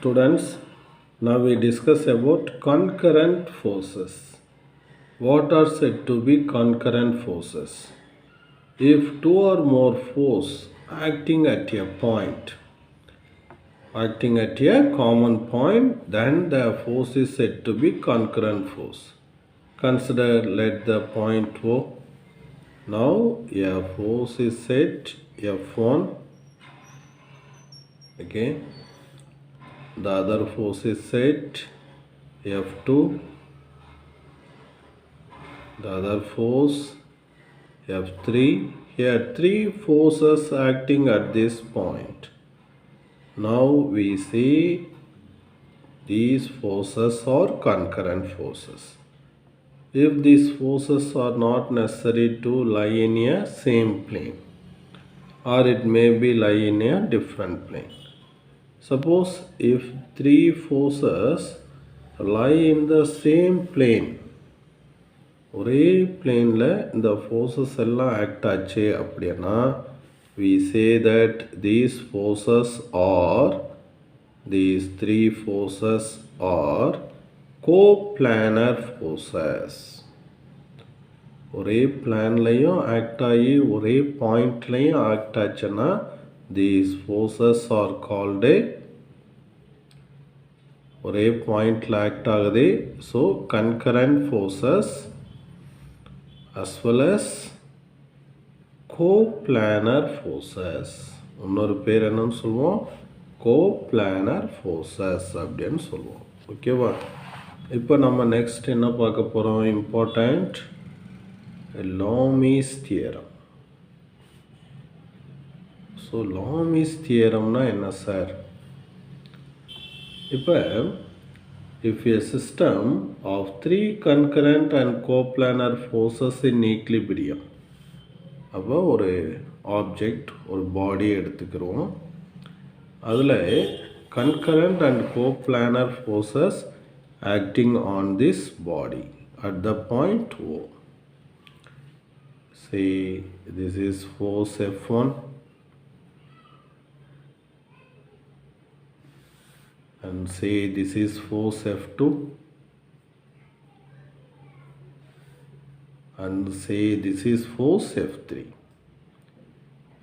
Students, now we discuss about concurrent forces. What are said to be concurrent forces? If two or more forces acting at a common point, then the force is said to be concurrent force. Consider, let the point O. Now a force is set F1. Okay. The other force is set F2. The other force F3. Here three forces acting at this point. Now we see these forces are concurrent forces. If these forces are not necessary to lie in a same plane, or it may be lie in a different plane. Suppose if three forces lie in the same plane, ஒரே பிளேனில் இந்த forces எல்லாம் act ஆச்சு அப்படின்னா we say that these three forces are coplanar forces. ஒரே பிளான்லையும் act ஆகி ஒரே பாயிண்ட்லையும் act ஆச்சுன்னா these forces are called ஒரே பாயிண்டில் ஆக்ட் ஆகுது, so concurrent forces as well as coplanar forces. இன்னொரு பேர் என்னன்னு சொல்லுவோம், coplanar forces அப்படின்னு சொல்லுவோம். ஓகேவா? இப்போ நம்ம நெக்ஸ்ட் என்ன பார்க்க போகிறோம், important Lomy's theorem. So Lomy's theoremனா என்ன சார்? இப்போ if a system of three concurrent and coplanar forces in equilibrium, அப்போ ஒரு ஆப்ஜெக்ட் ஒரு பாடி எடுத்துக்கிறோம், அதில் concurrent and coplanar forces acting on this body at the point O. Say this is force F1 and say this is force F2 and say this is force F3.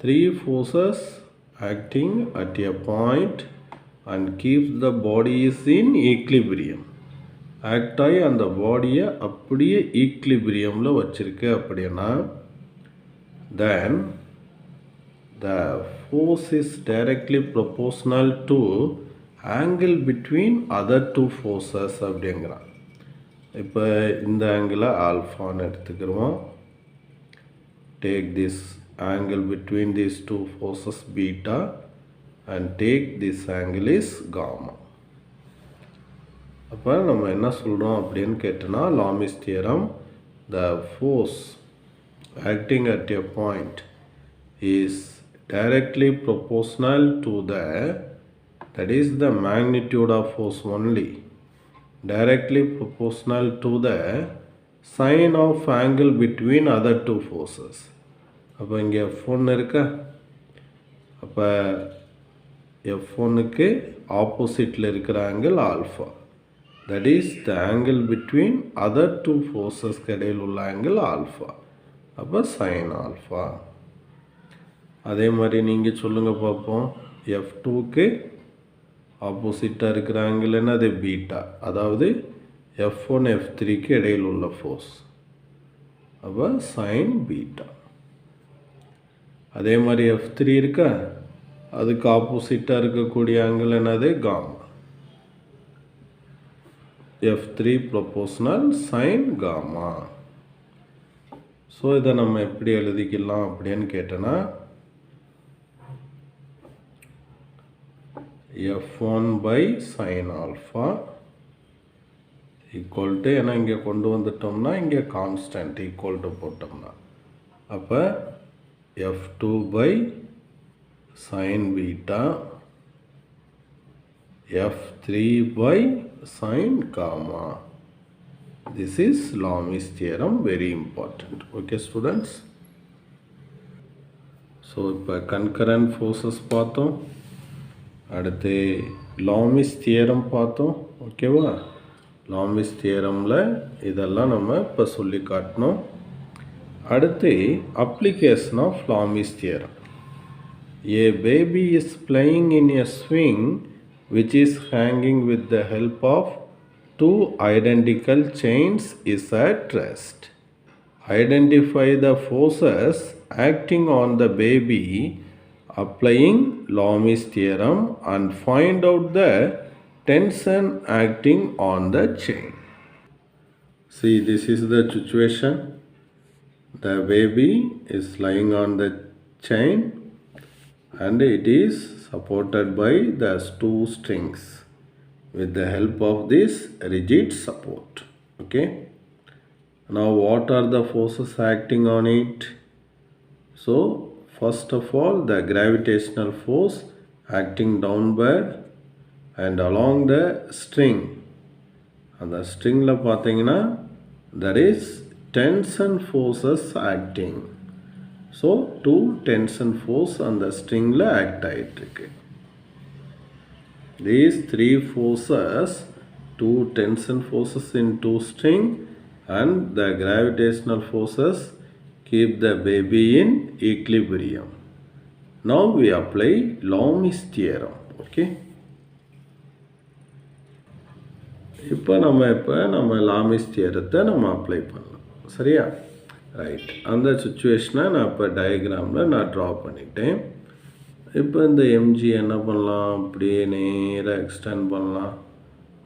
Three forces acting at a point and keeps the bodies in equilibrium. Act ஆகி அந்த பாடியை அப்படியே ஈக்லிபிரியமில் வச்சிருக்கு அப்படின்னா then the force is directly proportional to angle between other two forces அப்படிங்கிறான். இப்போ இந்த ஆங்கிளை ஆல்ஃபான்னு எடுத்துக்கிறோம். Take this angle between these two forces beta and take this angle is gamma. அப்போ நம்ம என்ன சொல்கிறோம் அப்படின்னு கேட்டோன்னா, Lomy's theorem, the force acting at a point is directly proportional to that is the magnitude of force only, directly proportional to the sine of angle between other two forces. அப்போ இங்கே F1 இருக்கா, அப்போ F1க்கு ஆப்போசிட்டில் இருக்கிற angle alpha, that is the angle between other two forces இடையில் உள்ள angle alpha, அப்போ sign alpha. அதே மாதிரி நீங்கள் சொல்லுங்கள் பார்ப்போம், F2க்கு ஆப்போசிட்டாக இருக்கிற ஆங்கிள் என்னது பீட்டா, அதாவது F1 F3க்கு இடையில் உள்ள ஃபோர்ஸ், அப்போ சைன் பீட்டா. அதே மாதிரி F3 இருக்கா, அதுக்கு ஆப்போசிட்டாக இருக்கக்கூடிய ஆங்கிள் என்னது gamma, F3 proportional sine gamma. So இதை நம்ம எப்படி எழுதிக்கலாம் அப்படின்னு கேட்டோன்னா, F1 by sin alpha equal to, ஏன்னா இங்கே கொண்டு வந்துட்டோம்னா இங்கே கான்ஸ்டன்ட் ஈக்குவல் டு போட்டோம்னா, அப்போ F2 by sin beta F3 by sin gamma. This is Lomy's theorem, very important. Okay students, so இப்போ concurrent forces பார்த்தோம். அடுத்து லாமிஸ் தியரம் பார்த்தோம். ஓகேவா? லாமிஸ் தியரமில் இதெல்லாம் நம்ம இப்போ சொல்லி காட்டினோம். அடுத்து application of Lami's theorem. A baby is playing in a swing which is hanging with the help of two identical chains is at rest. Identify the forces acting on the baby applying Lami's theorem and find out the tension acting on the chain. See, this is the situation. The baby is lying on the chain and it is supported by the two strings with the help of this rigid support. Okay. Now what are the forces acting on it? So first of all, the gravitational force acting downward and along the string. And the string la pathina there is tension forces acting. So two tension force on the string la act ஆயிட்டிருக்கு. These three forces, two tension forces in two string and the gravitational forces keep the baby in equilibrium. Now we apply Lami's theorem. Okay. இப்போ நம்ம Lami's தியரத்தை நம்ம apply பண்ணலாம். சரியா? Right. அந்த சுச்சுவேஷனை நான் இப்போ டயக்ராமில் நான் ட்ரா பண்ணிட்டேன். இப்போ இந்த எம்ஜி என்ன பண்ணலாம்? அப்படியே நேராக எக்ஸ்டெண்ட் பண்ணலாம்.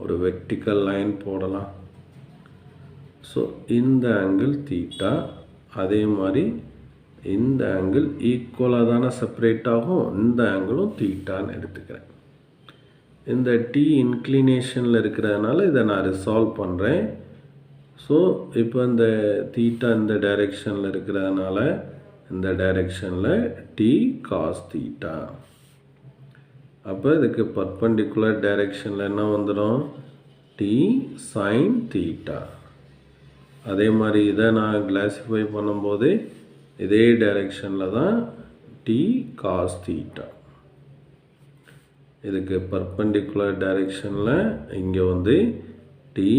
ஒரு வெர்டிக்கல் லைன் போடலாம். ஸோ இந்த ஆங்கிள் தீட்டா, அதே மாதிரி இந்த ஆங்கிள் ஈக்குவலாக தானே செப்பரேட் ஆகும். இந்த ஆங்கிளும் தீட்டான்னு எடுத்துக்கிறேன். இந்த டி இன்க்ளினேஷனில் இருக்கிறதுனால இதை நான் ரிசால்வ் பண்ணுறேன். ஸோ இப்போ இந்த தீட்டா இந்த டைரெக்ஷனில் இருக்கிறதுனால இந்த டைரெக்ஷனில் டி காஸ் தீட்டா. அப்போ இதுக்கு பர்பண்டிகுலர் டைரெக்ஷனில் என்ன வந்துடும்? T sine theta. அதே மாதிரி இதை நான் கிளாஸிஃபை பண்ணும்போது இதே டைரெக்ஷனில் தான் டி காஸ் தீட்டா. இதுக்கு பர்பண்டிகுலர் டைரெக்ஷனில் இங்கே வந்து டி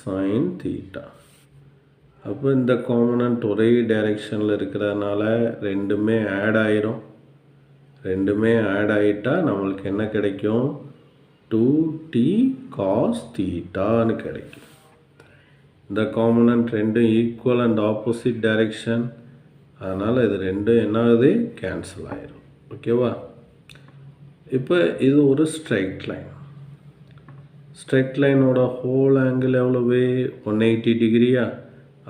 சைன் தீட்டா. அப்போ இந்த காம்பனண்ட் ஒரே டைரெக்ஷனில் இருக்கிறதுனால ரெண்டுமே ஆட் ஆயிரும். ரெண்டுமே ஆட் ஆகிட்டால் நம்மளுக்கு என்ன கிடைக்கும்? 2t cos தீட்டான்னு கிடைக்கும். இந்த காம்பனண்ட் ரெண்டும் ஈக்குவல் அண்ட் ஆப்போசிட் டைரெக்ஷன். அதனால் இது ரெண்டும் என்ன ஆகுது? கேன்சல் ஆயிரும். ஓகேவா? இப்போ இது ஒரு ஸ்ட்ரைட் லைன். ஸ்ட்ரைட் லைனோட ஹோல் ஆங்கிள் எவ்வளவு? 180 டிகிரியா?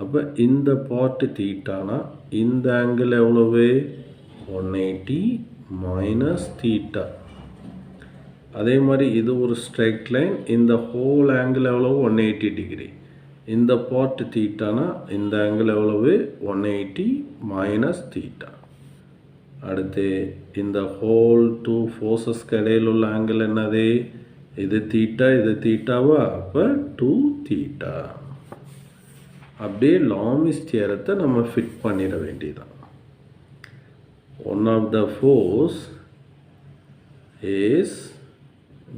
அப்போ இந்த பார்ட்டு தீட்டானா இந்த ஆங்கிள் எவ்வளவு? 180 மைனஸ் தீட்டா. அதே மாதிரி இது ஒரு ஸ்ட்ரைட் லைன். இந்த ஹோல் ஆங்கிள் எவ்வளவு? 180 டிகிரி. இந்த பார்ட்டு தீட்டானா இந்த ஆங்கிள் எவ்வளவு? 180 மைனஸ் தீட்டா. அடுத்து இந்த ஹோல் டூ ஃபோர்ஸஸ்க்கு இடையில் உள்ள ஆங்கிள் என்னது? இது தீட்டா, இது தீட்டாவா? அப்போ 2 தீட்டா. அப்படியே லாமிஸ் தியரத்தை நம்ம ஃபிட் பண்ணிட வேண்டியதான். One of the force is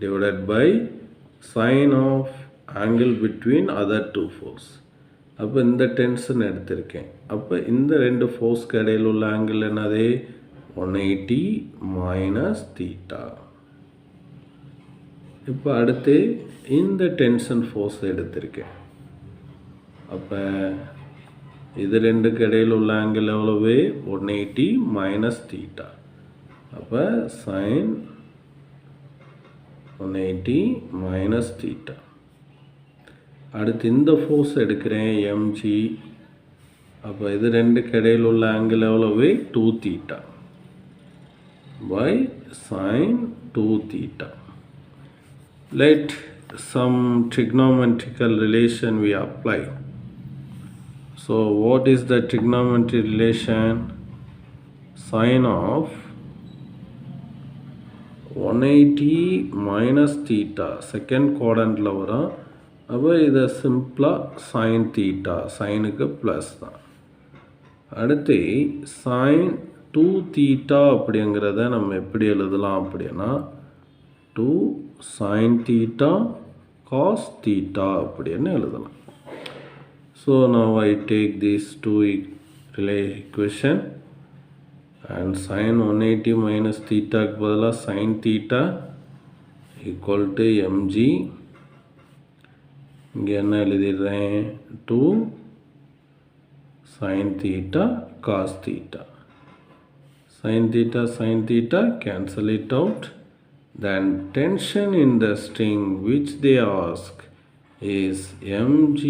divided by sine of angle between other two force. அப்போ இந்த டென்ஷன் எடுத்திருக்கேன். அப்போ இந்த ரெண்டு ஃபோர்ஸ்க்கு இடையில் உள்ள ஆங்கிள் என்னது? 180 மைனஸ் தீட்டா. இப்போ அடுத்து இந்த டென்ஷன் ஃபோர்ஸ் எடுத்திருக்கேன். அப்போ இது ரெண்டுக்கு இடையில் உள்ள ஆங்கிள் எவ்வளவு? 180 மைனஸ் தீட்டா. அப்போ சைன் 180 மைனஸ் தீட்டா. அடுத்து இந்த ஃபோர்ஸ் எடுக்கிறேன் எம்ஜி. அப்போ இது ரெண்டுக்கு இடையில் உள்ள ஆங்கிள் எவ்வளவு? 2 theta by sin 2 theta. Let some trigonometrical relation we apply. So what is the trigonometry relation? Sin of 180 minus theta second quadrant la varum. அப்போ இதை சிம்பிளாக sin theta, சைனுக்கு ப்ளஸ் தான். அடுத்து sin 2 தீட்டா அப்படிங்கிறத நம்ம எப்படி எழுதலாம் அப்படின்னா 2 sin theta cos theta அப்படின்னு எழுதலாம். So now I take these two equation and sin 180 minus theta க்கு பதிலா sin theta equal to mg. இங்கே என்ன எழுதிடுறேன் 2 sin theta cos theta. Sin theta cancel it out. Then tension in the string which they ask is mg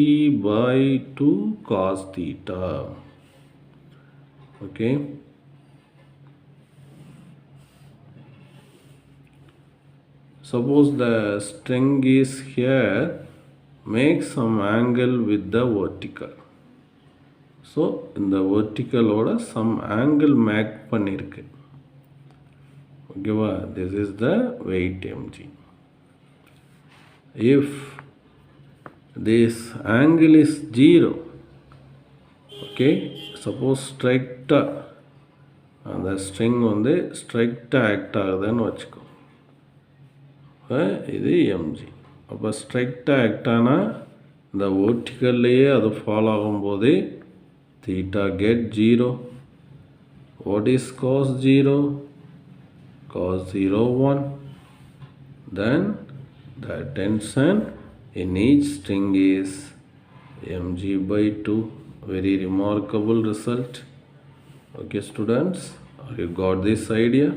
by 2 cos theta. Okay. Suppose the string is here, make some angle with the vertical. So இந்த verticalோட some angle make பண்ணிருக்கு. ஓகேவா, this is the weight mg. If this angle is 0, okay, suppose straight அந்த string வந்து straight act ஆகுதுன்னு வச்சுக்கோ, இது mg. அப்போ straight act ஆனால் இந்த verticalலையே அது ஃபாலோ ஆகும்போது theta get 0. What is cos 0? Cos 0 1. Then the tension in each string is mg by 2. Very remarkable result. Okay students, you got this idea?